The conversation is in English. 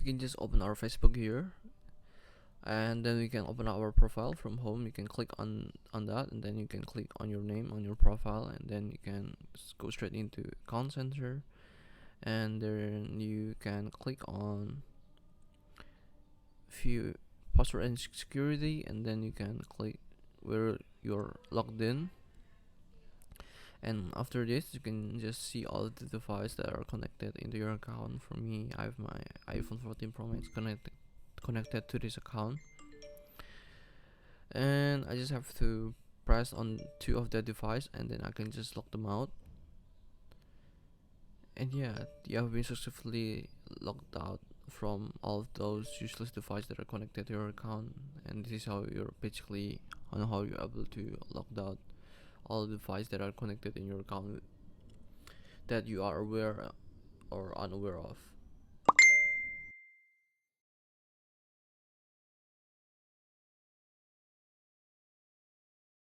we can just open our Facebook here, and then we can open our profile from home. You can click on that, and then you can click on your name on your profile, and then you can go straight into account center, and then you can click on few password and security, and then you can click where you're logged in. And after this, you can just see all of the devices that are connected into your account. For me, I have my iPhone 14 Pro Max connected to this account, and I just have to press on two of the device, and then I can just lock them out. And yeah, you have been successfully logged out from all of those useless devices that are connected to your account. And this is how you're basically on how you're able to log out all the devices that are connected in your account that you are aware or unaware of.